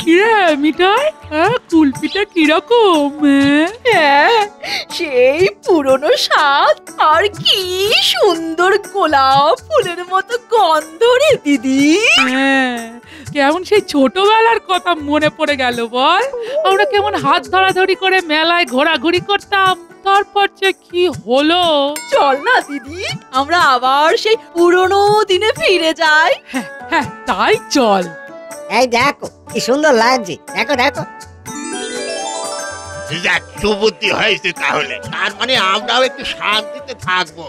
কিরে মিঠাই, কুলপিটা কিরকম? হ্যাঁ, সেই পুরনো স্বাদ, আর কি সুন্দর গোলাপ ফুলের মতো গন্ধ রে দিদি। কেমন সেই ছোটবেলার কথা মনে পড়ে গেল বল। আমরা কেমন হাত ধরাধরি করে মেলায় ঘোরাঘুরি করতাম, তারপর যে কি হলো। চল না দিদি, আমরা আবার সেই পুরনো দিনে ফিরে যাই। হ্যাঁ তাই চল। এই দেখো কি সুন্দর লাগছে, দেখো দেখো। সুবুদ্ধি হয়েছে, তাহলে তার মানে আমরাও একটু শান্তিতে থাকবো।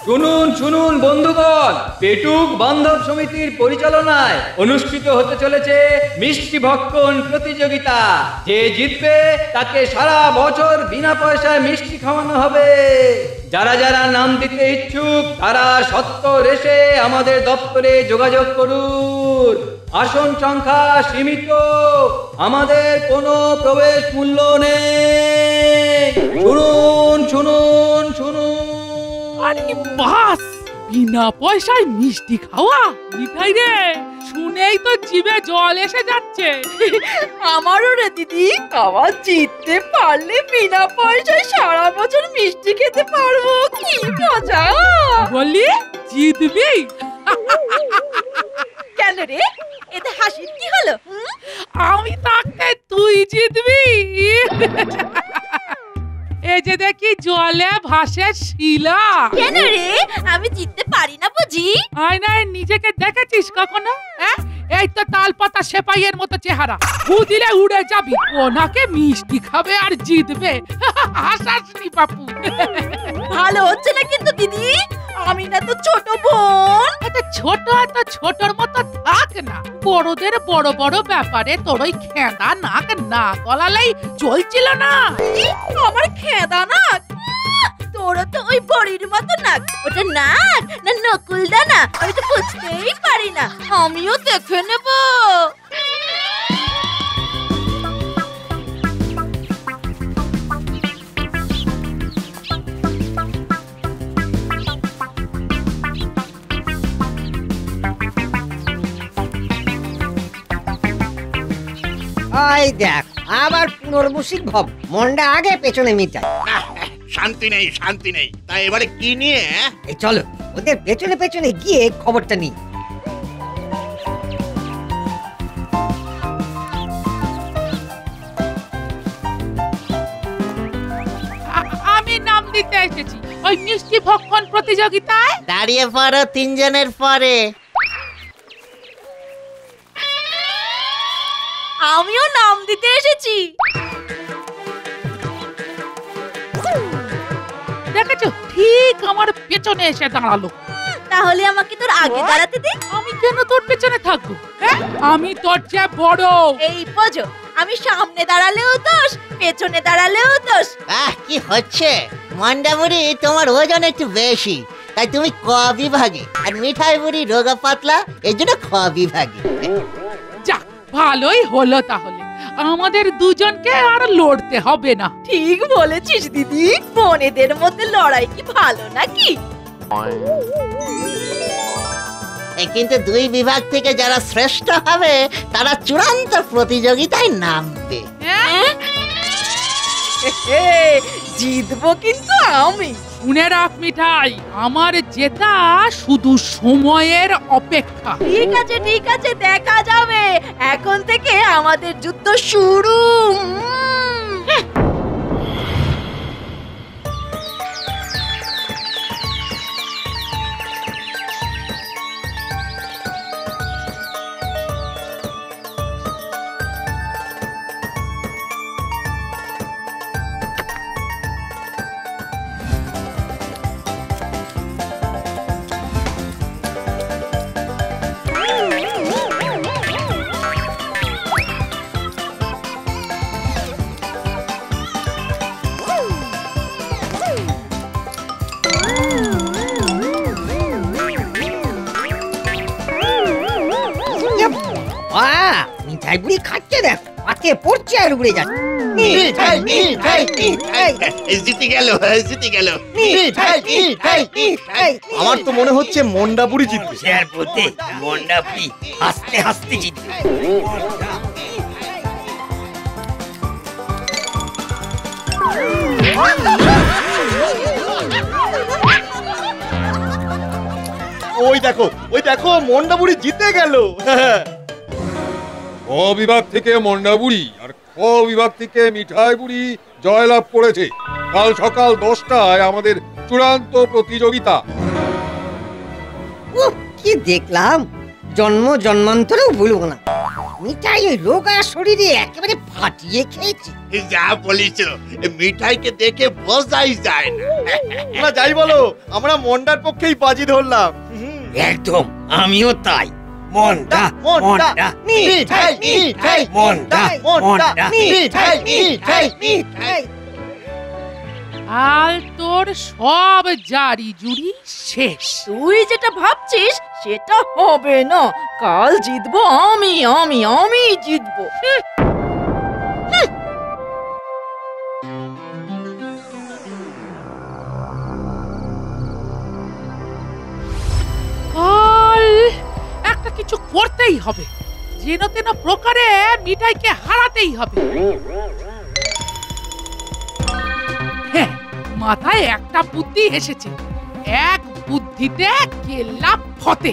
শুনুন শুনুন বন্ধুগণ, পেটুক বান্ধব সমিতির পরিচালনায় অনুষ্ঠিত হতে চলেছে মিষ্টি ভক্ষণ প্রতিযোগিতা। যে জিতবে তাকে সারা বছর বিনা পয়সায় মিষ্টি খাওয়ানো হবে। যারা যারা নাম দিতে ইচ্ছুক তারা সত্বর এসে আমাদের দপ্তরে যোগাযোগ করুন। আসন সংখ্যা সীমিত, আমাদের কোনো প্রবেশ মূল্য নেই। শুনুন শুনুন শুনুন। আরে বাস, বিনা পয়সায় মিষ্টি খাওয়া! মিঠাই রে, শুনেই তো জিভে জল এসে যাচ্ছে। আমারও রে দিদি, আবার জিততে পারলে বিনা পয়সায় সারা বছর মিষ্টি খেতে পারবো। কি মজা! বললি জিতবি? কেন রে, এতে হাসির কি হলো? আমি থাকতে তুই জিতবি? এই যে দেখি জলে ভাসে শিলা। কেন রে, আমি জিততে পারি না বুঝি? আয়নায় নিজেকে দেখেছিস কখনো? এই তো তালপাতা সেপাইয়ের মতো চেহারা, ফু দিলে উড়ে যাবি। ওনাকে মিষ্টি খাবে আর জিতবে? হাসাসনি বাপু। ভালো হচ্ছে না কিন্তু দিদি, আমি না তো ছোট বোন। ছোট এত ছোটর মতো থাক না। বড়দের বড় বড় ব্যাপারে তোর ওই খেঁদা নাক না গলালেই চলছিল না। আমার খেদা নাক? তোরও তো ওই বড়ির মতো নাক। ওটা নাক না নকুল দানা আমি তো বুঝতেই পারি না। আমিও দেখে নেব। ওই দেখ আবার পুনর্বসিক ভব, মনটা আগে পেছনে মিটায়। শান্তি নেই শান্তি নেই। তাই এবারে কি নিয়ে? এই চলো ওদের পেছনে পেছনে গিয়ে খবরটা নিই। আমি নাম দিতে এসেছি ওই মিষ্টি ভক্ষণ প্রতিযোগিতায়। দাঁড়িয়ে পড়ো তিনজনের পরে। আমিও নাম দিতে এসেছি। দেখেছো, ঠিক আমার পেছনে এসে দাঁড়ালো। তাহলে আমাকে তোর আগে দাঁড়াতে দে। আমি কেন তোর পেছনে থাকবো? আমি তোর চেয়ে বড়। এই বোঝো, আমি সামনে দাঁড়ালেও দোষ, পেছনে দাঁড়ালেও দোষ। কি হচ্ছে? মন্ডা বুড়ি তোমার ওজন একটু বেশি, তাই তুমি ক বিভাগে, আর মিঠাই বুড়ি রোগা পাতলা, এই জন্য খ বিভাগে। যাক, ভালোই হলো তাহলে। আমাদের দুজনকে আর লড়তে হবে না। ঠিক বলেছিস দিদি, বোনেদের মধ্যে লড়াই কি ভালো নাকি? কিন্তু দুই বিভাগ থেকে যারা শ্রেষ্ঠ হবে তারা চূড়ান্ত প্রতিযোগিতায় নামবে। জিতবো কিন্তু আমি। শুনে রাখ মিঠাই, আমার জেতা শুধু সময়ের অপেক্ষা। ঠিক আছে, দেখা যাবে। এখন থেকে আমাদের যুদ্ধ শুরু। মিঠাই বুড়ি খাচ্ছে, দেখ পাতে পড়ছে আর উড়ে যাচ্ছে। মিঠাই মিঠাই মিঠাই জিতে গেল জিতে গেল মিঠাই মিঠাই মিঠাই। আমার তো মনে হচ্ছে মন্ডাপুরি জিতবে। শেয়ার বলতে মন্ডাপুরি হাসতে হাসতে জিতবে। ওই দেখো মন্ডাপুরি জিতে গেল। ক বিভাগ থেকে মন্ডাবুড়ি আর খ বিভাগ থেকে মিঠাই বুড়ি জয়লাভ করেছে। কাল সকাল 10টায় আমাদের চূড়ান্ত প্রতিযোগিতা। কি দেখলাম, জন্ম জন্মান্তরেও ভুলবো না। মিঠাই ওই রোগা শরীরে একেবারে ফাটিয়ে খেয়েছি। যা বলিস মিঠাইকে দেখে বোঝাই যায় না। তোমরা যাই বলো, আমরা মন্ডার পক্ষেই বাজি ধরলাম। একদম আমিও তাই। মন্ডা মন্ডা মিঠাই মিঠাই মন্ডা মন্ডা মিঠাই মিঠাই মিঠাই। আর তোর সব জারি জুরি শেষ। তুই যেটা ভাবছিস সেটা হবে না। কাল জিতবো আমি আমি আমি জিতবো। কাল একটা কিছু করতেই হবে, যেন তেন প্রকারে মিঠাইকে হারাতেই হবে। হ্যাঁ, মাথায় একটা বুদ্ধি এসেছে। এক বুদ্ধিতে কেল্লা ফতে।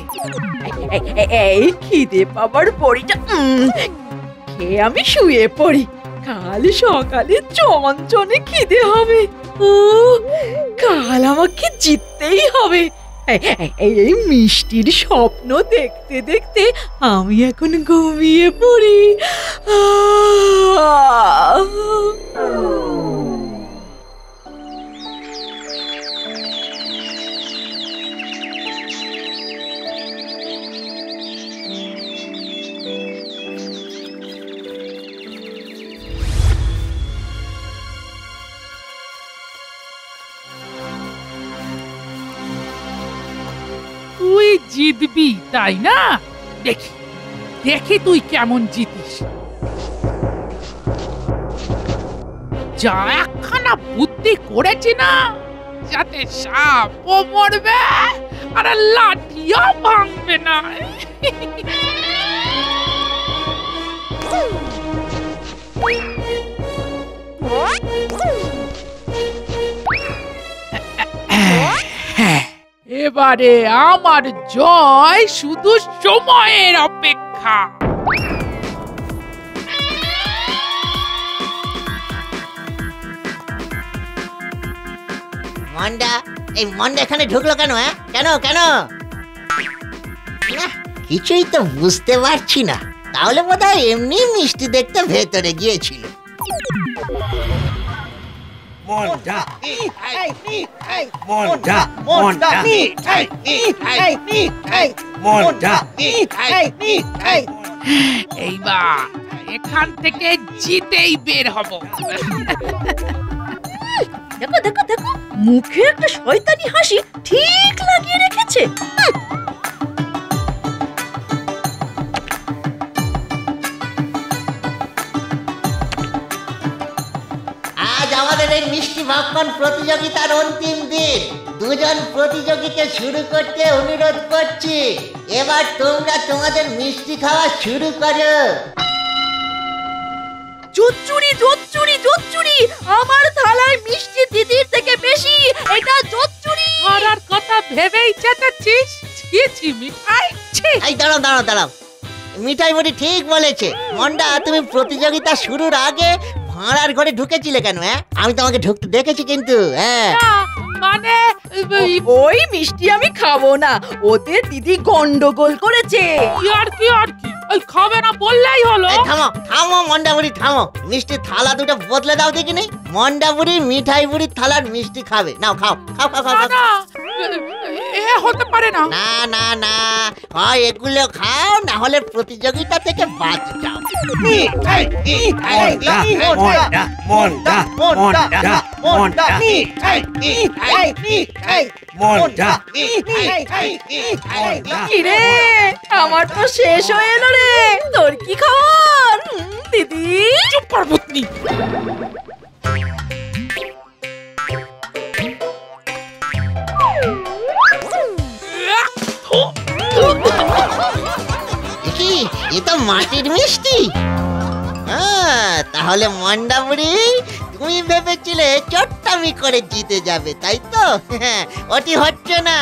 এই খিদে পাবার বড়িটা খেয়ে আমি শুয়ে পড়ি। কাল সকালে চঞ্চনে খিদে হবে। ও কাল আমাকে জিততেই হবে। এই মিষ্টির স্বপ্ন দেখতে দেখতে আমি এখন ঘুমিয়ে পড়ি। তুই জিতবি তাই না? দেখি দেখি তুই কেমন জিতিস। যা একখানা বুদ্ধি করেছি না, যাতে সাপও মরবে আর লাঠিও ভাঙবে না। এবারে আমার জয় শুধু সময়ের অপেক্ষা। মন্ডা, এই মন্ডা এখানে ঢুকলো কেন? কেন কেন? কিছুই তো বুঝতে পারছি না। তাহলে বোধহয় এমনি মিষ্টি দেখতে ভেতরে গিয়েছিল। মন্ডা মিঠাই মিঠাই মন্ডা মন্ডা মিঠাই মিঠাই মিঠাই মন্ডা মিঠাই মিঠাই। এইবার এখান থেকে জিতেই বের হব। দেখো দেখো দেখো, মুখে একটা শয়তানি হাসি ঠিক লাগিয়ে রেখেছে। আজ আমাদের এই মিষ্টি ভক্ষণ প্রতিযোগিতার অন্তিম দিন। দুজন প্রতিযোগীকে শুরু করতে অনুরোধ করছি। এবার তোমরা তোমাদের মিষ্টি খাওয়া শুরু করো। জোচ্চুরি জোচ্চুরি জোচ্চুরি, আমার থালায় মিষ্টি দিদির থেকে বেশি। এটা জোচ্চুরি। হারার কথা ভেবেই চেঁচাচ্ছিস? ছি ছি মিঠাই, ছি। এই দাঁড়াও দাঁড়াও দাঁড়াও, মিঠাই বড়ি ঠিক বলেছে। মন্ডা, তুমি প্রতিযোগিতা শুরুর আগে ভাড়ার ঘরে ঢুকেছিলে কেন? আমি তোমাকে ঢুকতে দেখেছি কিন্তু। না, মানে ওই মিষ্টি আমি খাবো না। ওদের দিদি গন্ডগোল করেছে। আর কি ওই খাবে না বললেই হলো। এই থামো থামো মন্ডা বুড়ি থামো। মিষ্টির থালা দুটো বদলে দাও দেখিনি। মন্ডা বুড়ি মিঠাই বুড়ির থালার মিষ্টি খাবে। নাও খাও খাও খাও খাও। না, এ হতে পারে না। না না না, হয় এগুলো খাও, না হলে প্রতিযোগিতা থেকে বাদ যাও। মিঠাই মিঠাই মন্ডা মন্ডা মন্ডা মন্ডা মিঠাই মিঠাই মিঠাই মন্ডা মিঠাই মিঠাই। কিরে, আমার তো শেষ হয়ে এলো রে। তোর কি খবর? দিদি। চুপ কর ভূতনি। কি এ তো মাটির মিষ্টি। তাহলে মন্ডা বুড়ি তুমি ভেবেছিলে চট্টামি করে জিতে যাবে, তাই তো? ওটি হচ্ছে না।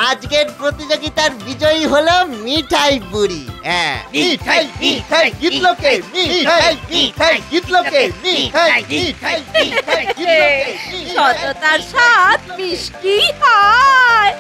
আজকের প্রতিযোগিতার বিজয়ী হলো মিঠাই বুড়ি। হ্যাঁ, মিঠাই মিঠাই জিতলো কে? মিঠাই মিঠাই জিতলো কে? মিঠাই মিঠাই মিঠাই জিতলো কে? সততার স্বাদ মিষ্টি হয়।